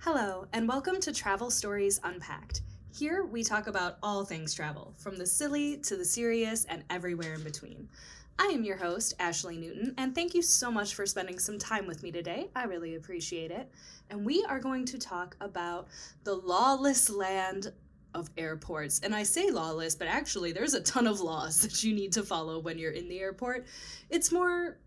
Hello, and welcome to Travel Stories Unpacked. Here we talk about all things travel, from the silly to the serious and everywhere in between. I am your host, Ashley Newton, and thank you so much for spending some time with me today. I really appreciate it. And we are going to talk about the lawless land of airports. And I say lawless, but actually there's a ton of laws that you need to follow when you're in the airport. It's more,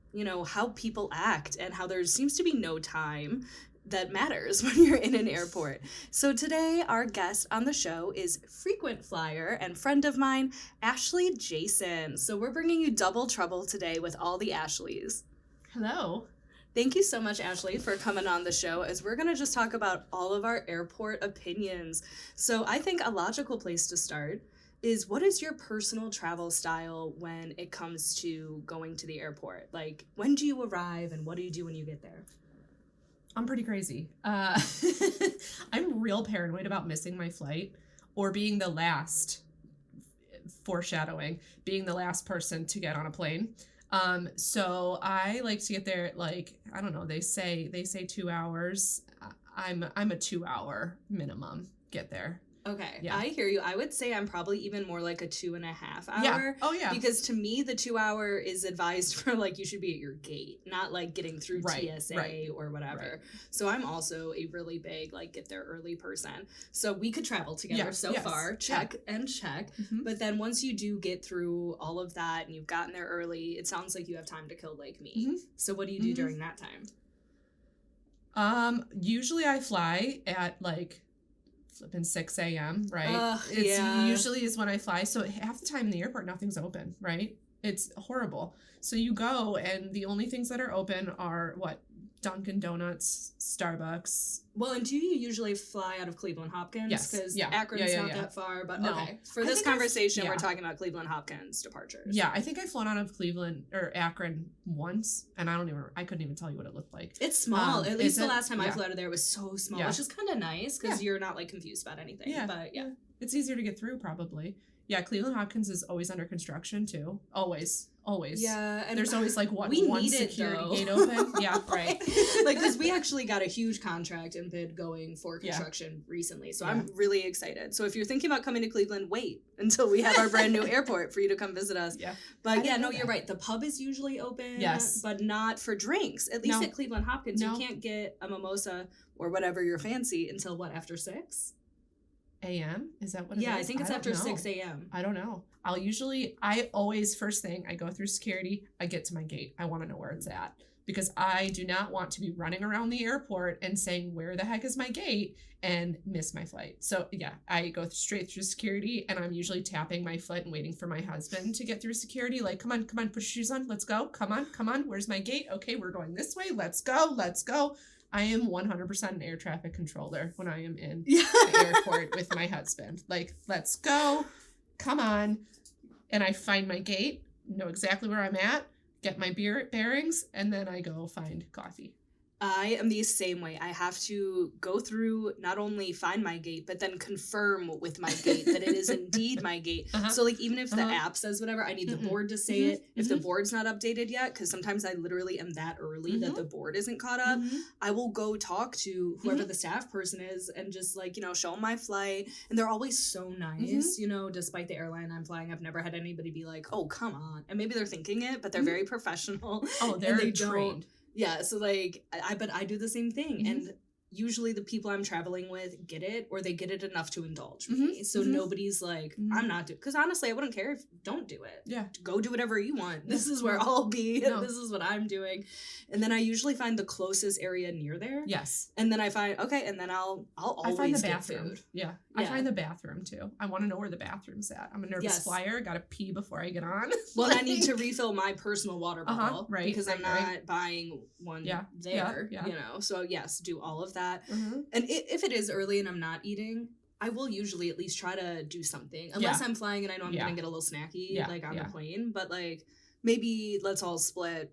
how people act and how there seems to be no time that matters when you're in an airport. So today, our guest on the show is frequent flyer and friend of mine, Ashley Jacin. So we're bringing you double trouble today with all the Ashleys. Hello. Thank you so much, Ashley, for coming on the show, as we're going to just talk about all of our airport opinions. So I think a logical place to start is, what is your personal travel style when it comes to going to the airport? Like, when do you arrive and what do you do when you get there? I'm pretty crazy. I'm real paranoid about missing my flight or being the last, foreshadowing, being the last person to get on a plane. So I like to get there, I don't know, they say 2 hours. I'm a 2 hour minimum get there. Okay, yeah. I hear you. I would say I'm probably even more like a 2.5 hour. Yeah. Oh, yeah. Because to me, the 2 hour is advised for you should be at your gate, not getting through TSA or whatever. Right. So I'm also a really big get there early person. So we could travel together far, check and check. Mm-hmm. But then once you do get through all of that and you've gotten there early, it sounds like you have time to kill like me. Mm-hmm. So what do you do during that time? Usually I fly at flipping 6 a.m., right? Usually is when I fly. So half the time in the airport, nothing's open, right? It's horrible. So you go and the only things that are open are Dunkin' Donuts, Starbucks. Well, and do you usually fly out of Cleveland Hopkins? Yes. Because Akron's not that far, but no. Okay. For this conversation, we're talking about Cleveland Hopkins departures. Yeah, I think I've flown out of Cleveland or Akron once, and I couldn't even tell you what it looked like. It's small. At least the last time I flew out of there, it was so small, which is kind of nice because you're not confused about anything. Yeah. But yeah. It's easier to get through probably. Yeah, Cleveland Hopkins is always under construction too. Always. Yeah, and there's always one security gate open. Yeah, right. Because we actually got a huge contract and bid going for construction recently, so I'm really excited. So if you're thinking about coming to Cleveland, wait until we have our brand new airport for you to come visit us. Yeah, but you're right. The pub is usually open, but not for drinks. At least at Cleveland Hopkins, you can't get a mimosa or whatever you're fancy until after 6 a.m. Is that what it is? Yeah, I think it's after 6 a.m. I don't know. I always, first thing, I go through security, I get to my gate. I want to know where it's at because I do not want to be running around the airport and saying, where the heck is my gate, and miss my flight. So yeah, I go straight through security and I'm usually tapping my foot and waiting for my husband to get through security. Come on, put your shoes on. Let's go. Come on. Where's my gate? Okay, we're going this way. Let's go. I am 100% an air traffic controller when I am in the airport with my husband. Let's go. Come on. And I find my gate, know exactly where I'm at, get my bearings, and then I go find coffee. I am the same way. I have to go through, not only find my gate, but then confirm with my gate that it is indeed my gate. Uh-huh. So even if the app says whatever, I need the board to say it. If the board's not updated yet, because sometimes I literally am that early that the board isn't caught up, I will go talk to whoever the staff person is and just show them my flight. And they're always so nice, despite the airline I'm flying. I've never had anybody be like, oh, come on. And maybe they're thinking it, but they're very professional. Oh, they're trained. Yeah, so I do the same thing, and usually the people I'm traveling with get it, or they get it enough to indulge me. So nobody's like, I'm not doing, because honestly, I wouldn't care if don't do it. Yeah, go do whatever you want. This is where I'll be. And this is what I'm doing, and then I usually find the closest area near there. Yes, and then I find and then I'll always find the get food. Yeah, I find the bathroom too. I want to know where the bathroom's at. I'm a nervous flyer. Got to pee before I get on. Well, I need to refill my personal water bottle, right? Because I'm not buying one there. Yeah. So yes, do all of that. And if it is early and I'm not eating, I will usually at least try to do something, unless I'm flying and I know I'm gonna get a little snacky on the plane. But maybe let's all split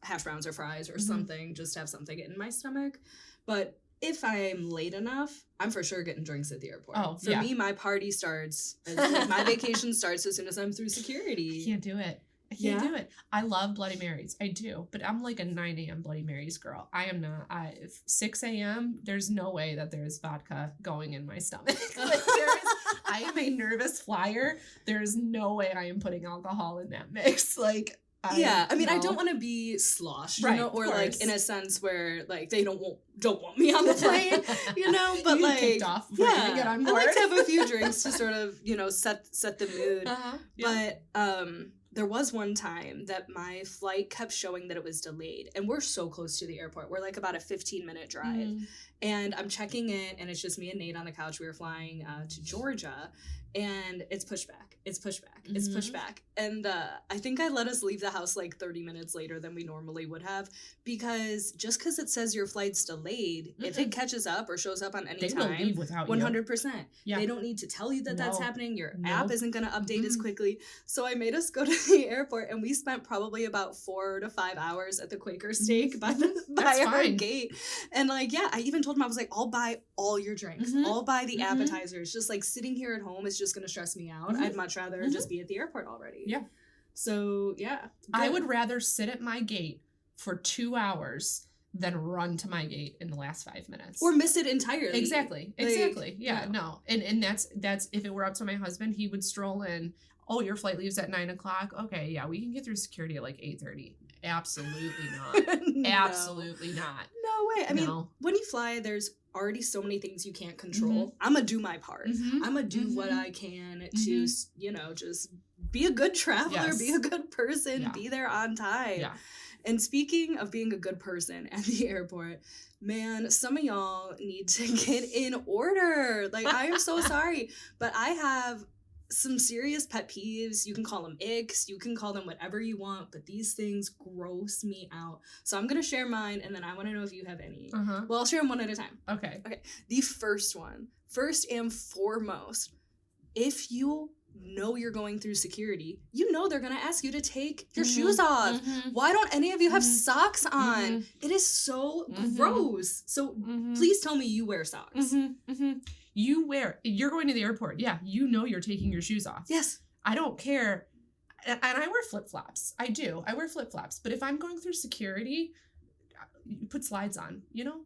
hash browns or fries or something, just to have something in my stomach. But if I'm late enough, I'm for sure getting drinks at the airport. Oh, for me, my party starts, my vacation starts as soon as I'm through security. I can't do it. I can't do it. I love Bloody Marys. I do. But I'm like a 9 a.m. Bloody Marys girl. I am not. 6 a.m., there's no way that there's vodka going in my stomach. I am a nervous flyer. There's no way I am putting alcohol in that mix. Like, I mean, I don't want to be sloshed, you know, or like in a sense where like they don't want me on the plane, you know, but you like kicked off before you even get on board. I like to have a few drinks to sort of, you know, set the mood. But there was one time that my flight kept showing that it was delayed, and we're so close to the airport. We're like about a 15-minute drive, and I'm checking in, and it's just me and Nate on the couch. We were flying to Georgia, and it's pushed back. It's pushed back. And I think I let us leave the house like 30 minutes later than we normally would have, because just because it says your flight's delayed, if it catches up or shows up on any time, will leave without 100%. Yeah. They don't need to tell you that that's happening. Your app isn't going to update as quickly. So I made us go to the airport, and we spent probably about 4 to 5 hours at the Quaker Steak by our gate. And like, I even told him, I was like, I'll buy all your drinks. I'll buy the appetizers. Just like sitting here at home is just going to stress me out. I'd much rather just be at the airport already. Yeah. So, yeah. I would rather sit at my gate for 2 hours than run to my gate in the last 5 minutes. Or miss it entirely. Exactly. Yeah, no. And that's if it were up to my husband, he would stroll in. Oh, your flight leaves at 9 o'clock? Okay, yeah, we can get through security at like 8:30. Absolutely not. Absolutely not. No way. I mean, when you fly, there's already so many things you can't control. I'm going to do my part. I'm going to do what I can to, you know, just be a good traveler, be a good person, be there on time. Yeah. And speaking of being a good person at the airport, man, some of y'all need to get in order. Like, I am so sorry, but I have some serious pet peeves. You can call them icks, you can call them whatever you want, but these things gross me out. So I'm gonna share mine, and then I want to know if you have any. Well, I'll share them one at a time. Okay. The first one, first and foremost, if you know you're going through security, you know they're gonna ask you to take your shoes off. Why don't any of you have socks on? It is so gross. So please tell me you wear socks. You're going to the airport. Yeah, you know you're taking your shoes off. Yes. I don't care. And I wear flip-flops. I do. I wear flip-flops. But if I'm going through security, you put slides on, you know?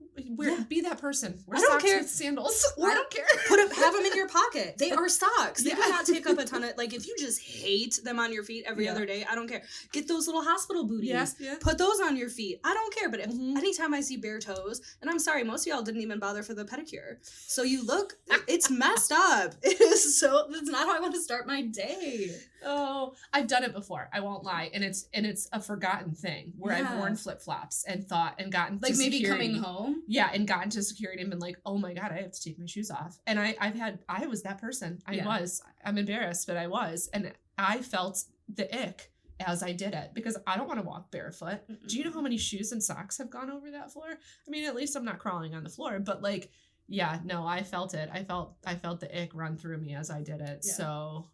Be that person. Wear socks with sandals. Or I don't care. Have them in your pocket. They are socks. They do not take up a ton of, like, if you just hate them on your feet every other day, I don't care. Get those little hospital booties. Put those on your feet. I don't care. But if anytime I see bare toes, and I'm sorry, most of y'all didn't even bother for the pedicure. So you look, it's messed up. It is so, that's not how I want to start my day. Oh, I've done it before. I won't lie. And it's a forgotten thing where I've worn flip-flops and thought and gotten like to maybe security. Coming home. Yeah, and gotten to security and been like, oh my God, I have to take my shoes off. And I was that person. I'm embarrassed, but I was. And I felt the ick as I did it because I don't want to walk barefoot. Do you know how many shoes and socks have gone over that floor? I mean, at least I'm not crawling on the floor, but like, yeah, no, I felt it. I felt the ick run through me as I did it. Yeah. So,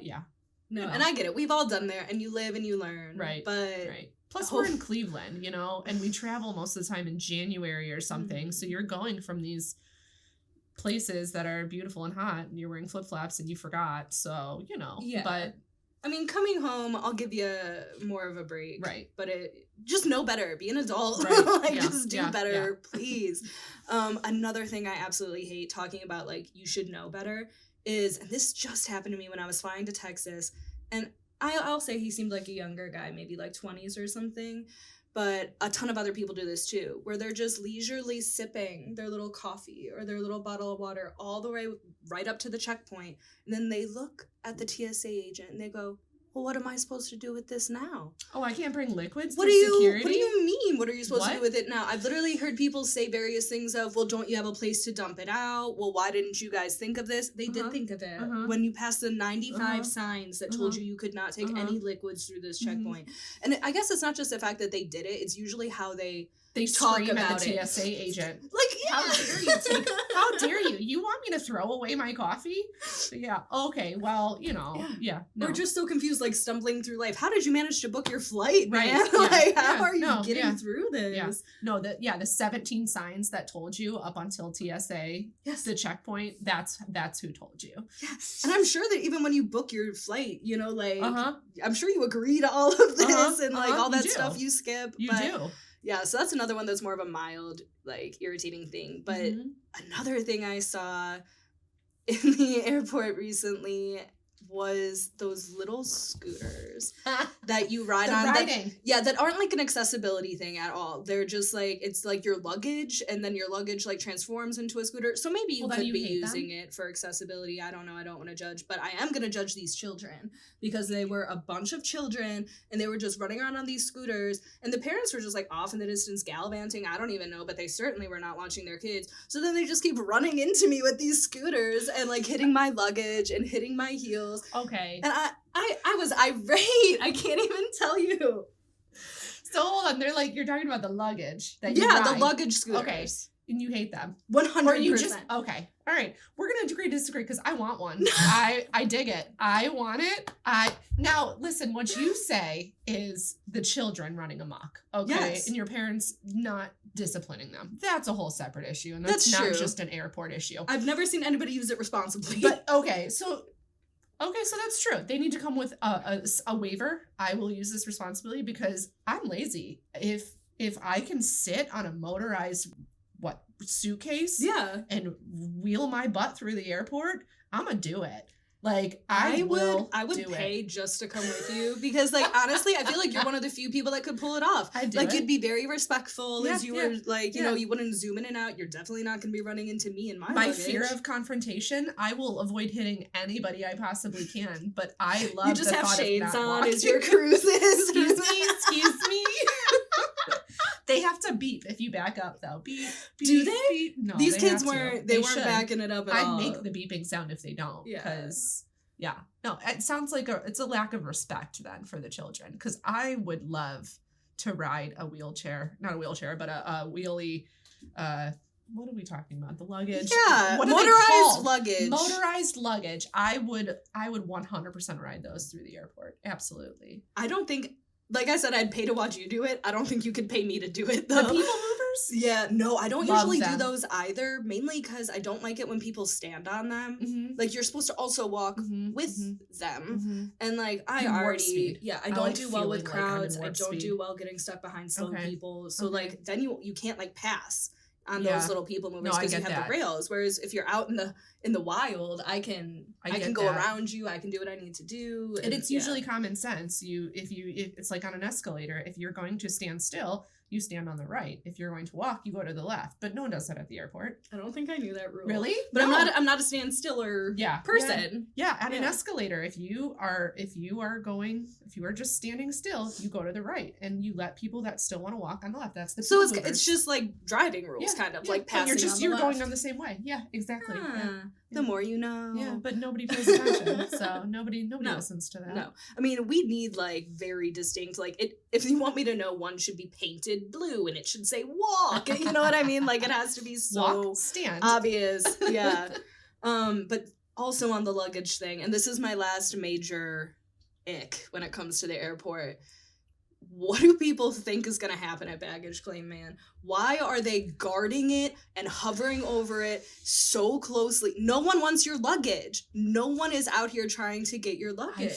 yeah. No, and I get it. We've all done there, and you live and you learn. Right. But plus, we're in Cleveland, you know, and we travel most of the time in January or something. So you're going from these places that are beautiful and hot, and you're wearing flip-flops and you forgot. So, you know. Yeah. But I mean, coming home, I'll give you more of a break. Right. But just know better. Be an adult. Right. Just do better, please. Another thing I absolutely hate talking about, like, you should know better, is, and this just happened to me when I was flying to Texas, and I'll say he seemed like a younger guy, maybe like 20s or something, but a ton of other people do this too, where they're just leisurely sipping their little coffee or their little bottle of water all the way right up to the checkpoint, and then they look at the TSA agent and they go, well, what am I supposed to do with this now? Oh, I can't bring liquids through security? What do you mean? What are you supposed to do with it now? I've literally heard people say various things of, well, don't you have a place to dump it out? Well, why didn't you guys think of this? They did think of it. When you passed the 95 signs that told you could not take any liquids through this checkpoint. And I guess it's not just the fact that they did it. It's usually how they They talk scream about at the it. TSA agent. Like, yeah. How dare you how dare you? You want me to throw away my coffee? Yeah. Okay. Well, yeah. No. We're just so confused, like stumbling through life. How did you manage to book your flight, man? Right. Yeah. Like, how Yeah. are you No, getting yeah. through this? Yeah. No, the 17 signs that told you up until TSA, Yes. the checkpoint, that's who told you. Yes. And I'm sure that even when you book your flight, like, Uh-huh. I'm sure you agree to all of this Uh-huh. and like Uh-huh. all that You do. stuff you skip. You but, do. Yeah, so that's another one that's more of a mild, like, irritating thing. But Mhm. another thing I saw in the airport recently was those little scooters that you ride The on. riding. That aren't like an accessibility thing at all. They're just like, it's like your luggage, and then your luggage like transforms into a scooter. So maybe you Well, then could you be hate using them? it for accessibility. I don't know. I don't want to judge, but I am going to judge these children because they were a bunch of children and they were just running around on these scooters, and the parents were just like off in the distance gallivanting. I don't even know, but they certainly were not watching their kids. So then they just keep running into me with these scooters and like hitting my luggage and hitting my heels. Okay. And I was irate. I can't even tell you. So hold on, they're like, you're talking about the luggage that you Yeah, ride. the luggage scooters. Okay. And you hate them. 100%. Or you just, okay. All right. We're going to agree to disagree because I want one. I dig it. I want it. Now, listen, what you say is the children running amok. Okay. Yes. And your parents not disciplining them. That's a whole separate issue. And that's That's not true. just an airport issue. I've never seen anybody use it responsibly. But okay, so that's true. They need to come with a waiver. I will use this responsibility because I'm lazy. If I can sit on a motorized suitcase yeah. and wheel my butt through the airport, I'm gonna do it. Like I would do pay it. just to come with you because, like, honestly, I feel like you're one of the few people that could pull it off. I do like, it. you'd be very respectful as you were, like, you Yeah. know, you wouldn't zoom in and out. You're definitely not going to be running into me and my My luggage. fear of confrontation, I will avoid hitting anybody I possibly can. But I love you just the have thought of shades not on walking. as your cruises. Excuse me. They have to beep if you back up, though. Beep, beep. Do they? Beep. No, These they kids have to. weren't. They They weren't should. backing it up at I'd all. make the beeping sound if they don't. Yeah. Because no, it sounds like it's a lack of respect then for the children. Because I would love to ride a wheelchair, not a wheelchair, but a wheelie. What are we talking about? The luggage. Yeah, What are they motorized called? luggage. Motorized luggage. I would 100% ride those through the airport. Absolutely. I don't think, like I said, I'd pay to watch you do it. I don't think you could pay me to do it, The though. people movers? Yeah, no, I don't Love usually them. do those either, mainly because I don't like it when people stand on them. Mm-hmm. Like, you're supposed to also walk Mm-hmm. with them. Mm-hmm. And, like, I And warp already, speed. yeah, I I don't like do well with feeling like I'm in crowds. I warp don't speed. do well getting stuck behind slow Okay. people. So, Okay. like, then you can't, like, pass on Yeah. those little people movers No, I because you get have that. the rails. Whereas if you're out in the wild, I can get go that. around you. I can do what I need to do. And it's yeah. usually common sense. If it's like on an escalator, if you're going to stand still, you stand on the right. If you're going to walk, you go to the left. But no one does that at the airport. I don't think I knew that rule. Really? But No. I'm not a stand stiller person. Yeah, at an Yeah. escalator, if you are just standing still, you go to the right and you let people that still want to walk on the left. That's the So people movers. it's just like driving rules, kind of like But passing. you're on the going left. on the same way. Yeah, exactly. Ah, Yeah. The more you know. Yeah, but nobody pays attention, so nobody No. listens to that. No, I mean we need like very distinct. Like it. If you want me to know, one should be painted blue and it should say walk. You know what I mean? Like it has to be so Walk, stand. obvious. Yeah. But also on the luggage thing, and this is my last major ick when it comes to the airport. What do people think is going to happen at baggage claim, man? Why are they guarding it and hovering over it so closely? No one wants your luggage. No one is out here trying to get your luggage.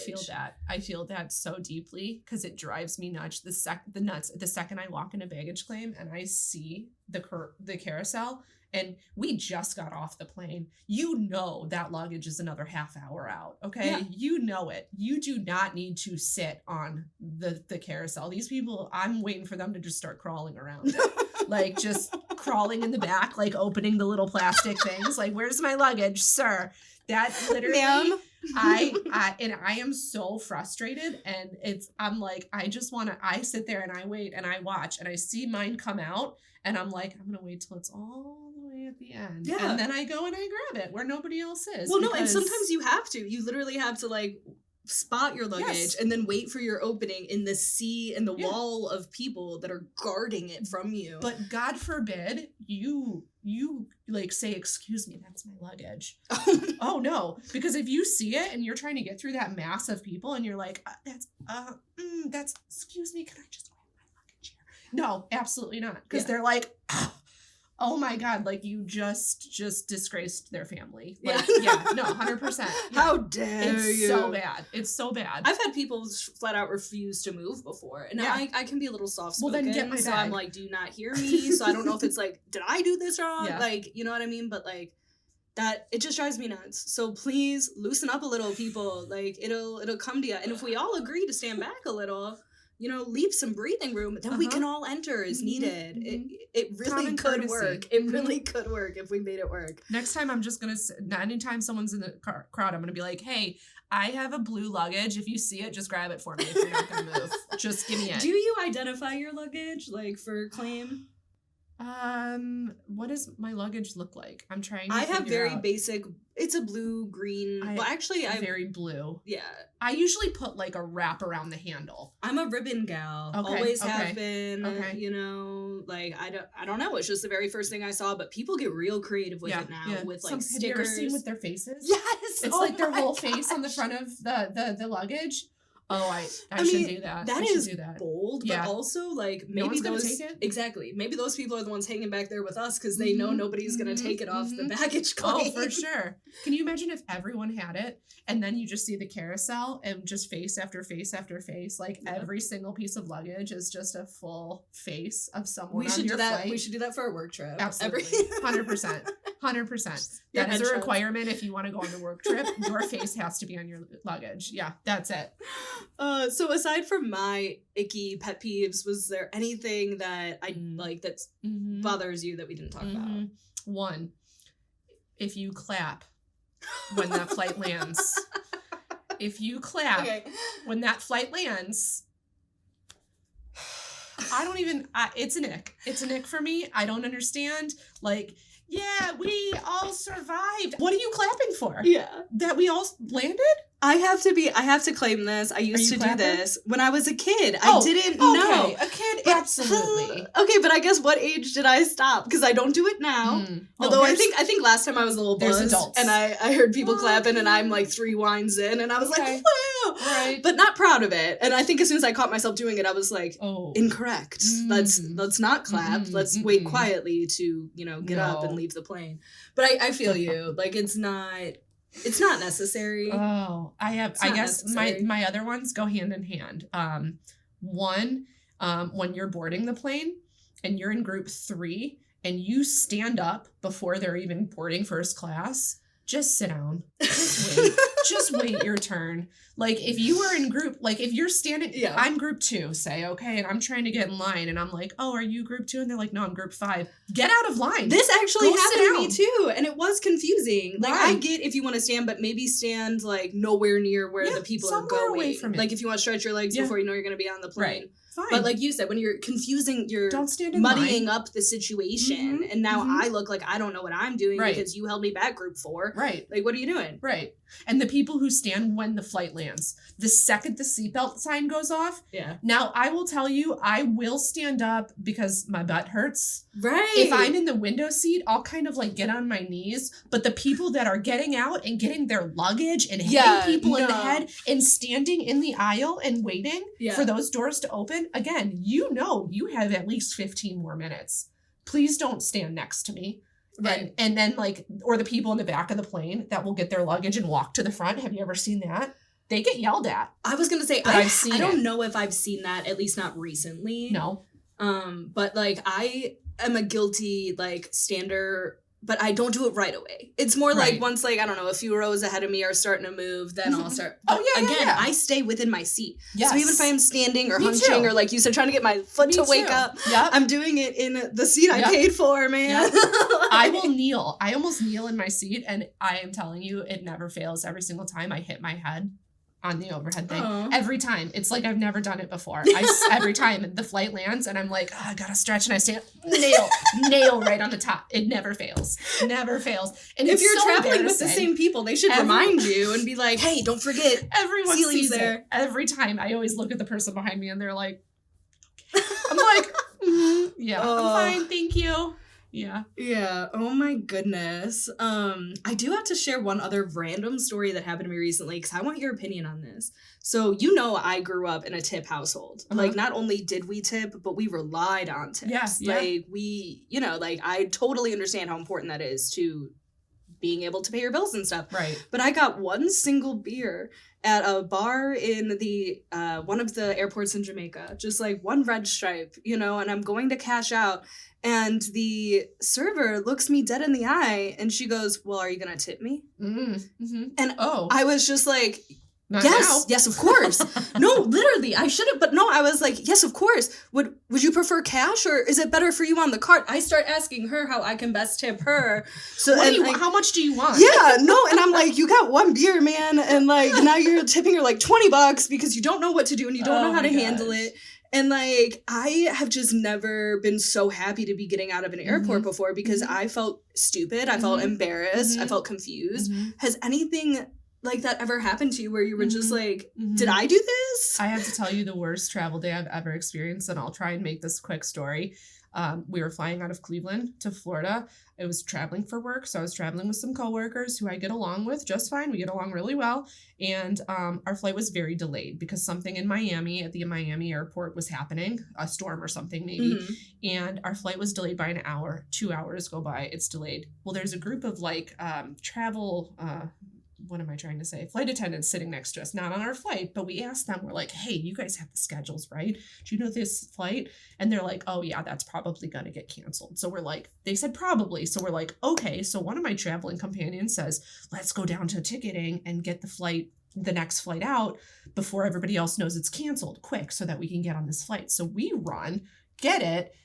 I feel that so deeply because it drives me nuts. The second I walk in a baggage claim and I see the carousel, and we just got off the plane. You know that luggage is another half hour out, okay? Yeah. You know it. You do not need to sit on the carousel. These people, I'm waiting for them to just start crawling around it. Like just crawling in the back, like opening the little plastic things. Like, where's my luggage, sir? That literally... Ma'am. I am so frustrated, and I'm like, I sit there and I wait and I watch and I see mine come out and I'm like, I'm gonna wait till it's all the way at the end. Yeah. And then I go and I grab it where nobody else is. Well, no, and because- sometimes you have to. You literally have to like spot your luggage and then wait for your opening in the sea and the wall of people that are guarding it from you. But God forbid you like say, excuse me, that's my luggage. Oh no. Because if you see it and you're trying to get through that mass of people and you're like, that's excuse me, can I just grab my luggage here? No, absolutely not. Because they're like, oh my God, like you just disgraced their family. Like, no, 100%. Yeah. How dare it's you? So bad. It's so bad. I've had people flat out refuse to move before. And I can be a little soft-spoken. Well, then get my bag. So I'm like, do you not hear me? So I don't know if it's like, did I do this wrong? Yeah. Like, you know what I mean? But like, that, it just drives me nuts. So please loosen up a little, people. Like, it'll come to you. And if we all agree to stand back a little, you know, leave some breathing room, then we can all enter as needed. It really could work. It really could work if we made it work. Next time I'm just going to, anytime someone's in the crowd, I'm going to be like, hey, I have a blue luggage. If you see it, just grab it for me if you're not going to move. Just give me it. Do you identify your luggage, like, for claim? What does my luggage look like? I'm trying to I have very out. basic, it's a blue, green, well, actually, I very blue. Yeah. I usually put, like, a wrap around the handle. I'm a ribbon gal. Okay, always have been, okay. You know, like, I don't know, it's just the very first thing I saw, but people get real creative with it now, with, like, stickers. Have you ever seen with their faces? Yes! It's like their whole face on the front of the luggage. Oh, I should do that. That is bold, but also, like, maybe no one's gonna take it? Exactly. Maybe those people are the ones hanging back there with us because they know nobody's gonna take it off the baggage claim. Oh, for sure. Can you imagine if everyone had it and then you just see the carousel and just face after face after face, like every single piece of luggage is just a full face of someone on your flight. We should do that for a work trip. Absolutely. 100%. 100%. That is a requirement if you want to go on the work trip. Your face has to be on your luggage. Yeah, that's it. So aside from my icky pet peeves, was there anything that I like that bothers you that we didn't talk about? One, if you clap when that flight lands. If you clap when that flight lands, I don't even, it's an ick. It's an ick for me. I don't understand. Like, yeah, we all survived. What are you clapping for? Yeah. That we all landed? I have to claim this. I used to do this when I was a kid. I didn't know. A kid, absolutely. Okay, but I guess what age did I stop? Because I don't do it now. Although I think last time I was a little buzzed and I heard people clapping and I'm like 3 wines in and I was like, wow. Right. But not proud of it. And I think as soon as I caught myself doing it, I was like, incorrect. Let's not clap. Let's wait quietly to, you know, get up and leave the plane. But I feel you. Like it's not necessary. Oh, I guess necessary. my other ones go hand in hand. One, when you're boarding the plane and you're in group 3 and you stand up before they're even boarding first class, just sit down. Just wait. Just wait your turn. Like if you were in group, like if you're standing, I'm group 2, say, okay, and I'm trying to get in line and I'm like, oh, are you group 2? And they're like, no, I'm group 5. Get out of line. This actually happened to me too, and it was confusing. Like I get if you want to stand, but maybe stand like nowhere near where the people are going. Away from it. Like if you want to stretch your legs before you know you're going to be on the plane. Right. Fine. But like you said, when you're confusing, you're don't stand in muddying line. up the situation, and now I look like I don't know what I'm doing because you held me back group 4. Right. Like, what are you doing? Right. And the people who stand when the flight lands, the second the seatbelt sign goes off. Yeah. Now, I will tell you, I will stand up because my butt hurts. Right. If I'm in the window seat, I'll kind of like get on my knees. But the people that are getting out and getting their luggage and hitting people in the head and standing in the aisle and waiting for those doors to open, again, you know you have at least 15 more minutes. Please don't stand next to me. Right. And then like, or the people in the back of the plane that will get their luggage and walk to the front. Have you ever seen that? They get yelled at. I was going to say, I don't know if I've seen that, at least not recently. No. But like, I am a guilty like stander, but I don't do it right away. It's more like once like, I don't know, a few rows ahead of me are starting to move, then I'll start. But I stay within my seat. Yes. So even if I am standing or hunching or like you said, trying to get my foot to wake up, I'm doing it in the seat I paid for, man. I will kneel. I almost kneel in my seat and I am telling you, it never fails. Every single time I hit my head on the overhead thing. Aw. Every time. It's like I've never done it before. Every time the flight lands and I'm like, oh, I gotta stretch, and I stand nail right on the top. It never fails. Never fails. And if it's you're so traveling with the same people, they should remind you and be like, hey, don't forget. Everyone ceilings sees there. it. Every time. I always look at the person behind me and they're like, I'm like, yeah, I'm fine, thank you. Yeah. Yeah. Oh my goodness. I do have to share one other random story that happened to me recently because I want your opinion on this. So, I grew up in a tip household. Uh-huh. Like, not only did we tip, but we relied on tips. Yeah. Like, we, I totally understand how important that is to being able to pay your bills and stuff. Right. But I got one single beer at a bar in the one of the airports in Jamaica, just like one red stripe, and I'm going to cash out. And the server looks me dead in the eye and she goes, well, are you going to tip me? Mm-hmm. And oh, I was just like, not yes, now. yes, of course. No, literally, I should have, but no, I was like, yes, of course. Would you prefer cash or is it better for you on the card? I start asking her how I can best tip her. So how much do you want? Yeah, no, and I'm like, you got one beer, man, and like now you're tipping her like $20 because you don't know what to do and you don't know how to handle it. And like, I have just never been so happy to be getting out of an airport before because I felt stupid. I felt embarrassed. I felt confused. Has anything like that ever happened to you where you were just like, did I do this? I have to tell you the worst travel day I've ever experienced, and I'll try and make this quick story. We were flying out of Cleveland to Florida. I was traveling for work, so I was traveling with some coworkers who I get along with just fine. We get along really well, and our flight was very delayed because something in Miami at the Miami airport was happening, a storm or something maybe, and our flight was delayed by an hour. 2 hours go by, it's delayed. Well, there's a group of like travel what am I trying to say? Flight attendants sitting next to us, not on our flight, but we asked them, we're like, hey, you guys have the schedules, right? Do you know this flight? And they're like, oh yeah, that's probably going to get canceled. So we're like, they said probably. So we're like, okay. So one of my traveling companions says, let's go down to ticketing and get the next flight out before everybody else knows it's canceled quick so that we can get on this flight. So we run, get it,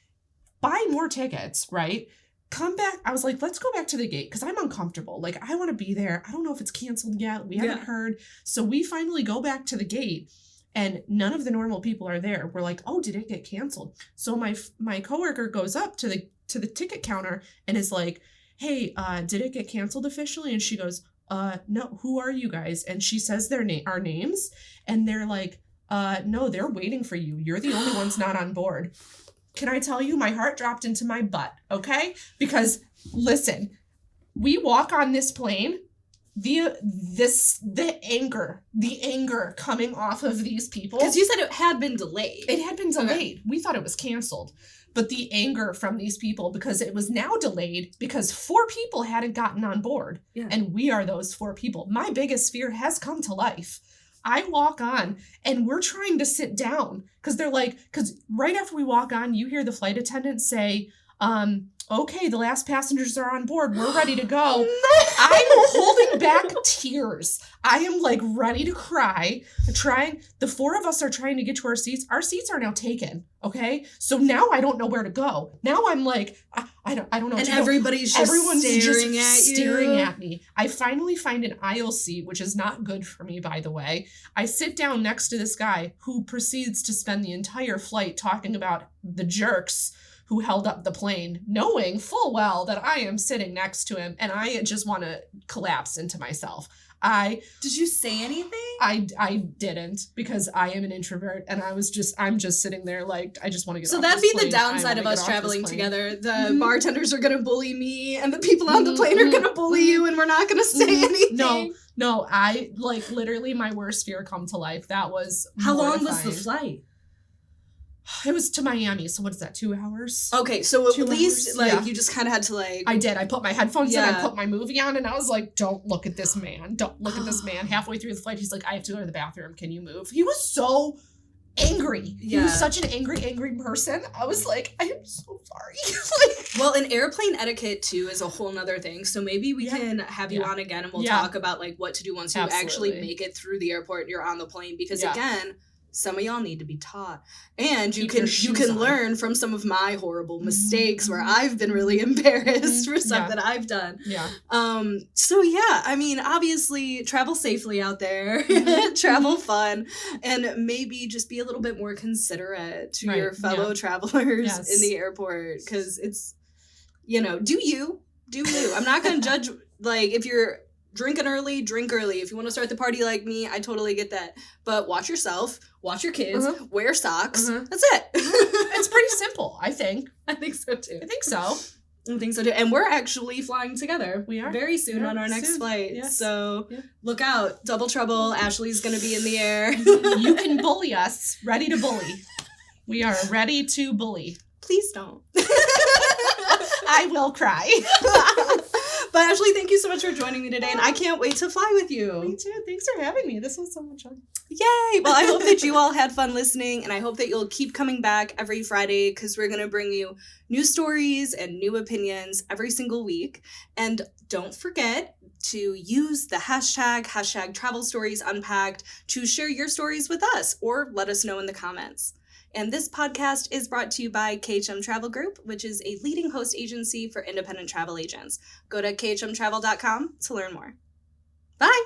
buy more tickets, right? Come back. I was like, let's go back to the gate because I'm uncomfortable. Like, I want to be there. I don't know if it's canceled yet. We haven't heard. So we finally go back to the gate and none of the normal people are there. We're like, oh, did it get canceled? So my coworker goes up to the ticket counter and is like, hey, did it get canceled officially? And she goes, no, who are you guys? And she says our names and they're like, no, they're waiting for you. You're the only ones not on board. Can I tell you, my heart dropped into my butt, okay? Because, listen, we walk on this plane, the anger coming off of these people. Because you said it had been delayed. It had been delayed. Okay. We thought it was canceled. But the anger from these people, because it was now delayed because 4 people hadn't gotten on board. Yeah. And we are those 4 people. My biggest fear has come to life. I walk on and we're trying to sit down because right after we walk on, you hear the flight attendant say, okay, the last passengers are on board. We're ready to go. No! I'm holding back tears. I am like ready to cry. The 4 of us are trying to get to our seats. Our seats are now taken. Okay. So now I don't know where to go. Now I'm like, I don't know. And everybody's just staring at me. I finally find an aisle seat, which is not good for me, by the way. I sit down next to this guy who proceeds to spend the entire flight talking about the jerks who held up the plane, knowing full well that I am sitting next to him and I just want to collapse into myself. Did you say anything? I didn't because I am an introvert and I'm just sitting there like, I just want to get off this plane. So that'd be the plane. downside of us traveling together. The bartenders are going to bully me and the people on the plane are going to bully you and we're not going to say anything. No, I like literally my worst fear come to life. That was How long was the flight? It was to Miami, so what is that, 2 hours? Okay, so at least, you just kind of had to, I did. I put my headphones in, I put my movie on, and I was like, don't look at this man. Don't look at this man. Halfway through the flight, he's like, I have to go to the bathroom. Can you move? He was so angry. Yeah. He was such an angry person. I was like, I am so sorry. Well, an airplane etiquette, too, is a whole nother thing, so maybe we can have you on again, and we'll talk about, what to do once you actually make it through the airport and you're on the plane, because, again, some of y'all need to be taught. And you Keep your can shoes on. learn from some of my horrible mistakes where I've been really embarrassed for stuff Yeah. that I've done. Yeah. So yeah, I mean, obviously travel safely out there, travel fun, and maybe just be a little bit more considerate to Right, your fellow yeah. travelers Yes. in the airport, because it's, you know, do you. I'm not going to judge, like, if you're drinking early, drink early. If you want to start the party like me, I totally get that. But watch yourself, watch your kids, wear socks. That's it. It's pretty simple, I think. I think so too. I think so. I think so too. And we're actually flying together. We are. Very soon Yeah, on our next soon. flight. Yes. So Yeah. look out. Double trouble. Ashley's going to be in the air. You can bully us. Ready to bully. We are ready to bully. Please don't. I will cry. But Ashley, thank you so much for joining me today, and I can't wait to fly with you. Me too. Thanks for having me. This was so much fun. Yay! Well, I hope that you all had fun listening, and I hope that you'll keep coming back every Friday, because we're going to bring you new stories and new opinions every single week. And don't forget to use the hashtag Travel Stories Unpacked to share your stories with us, or let us know in the comments. And this podcast is brought to you by KHM Travel Group, which is a leading host agency for independent travel agents. Go to khmtravel.com to learn more. Bye!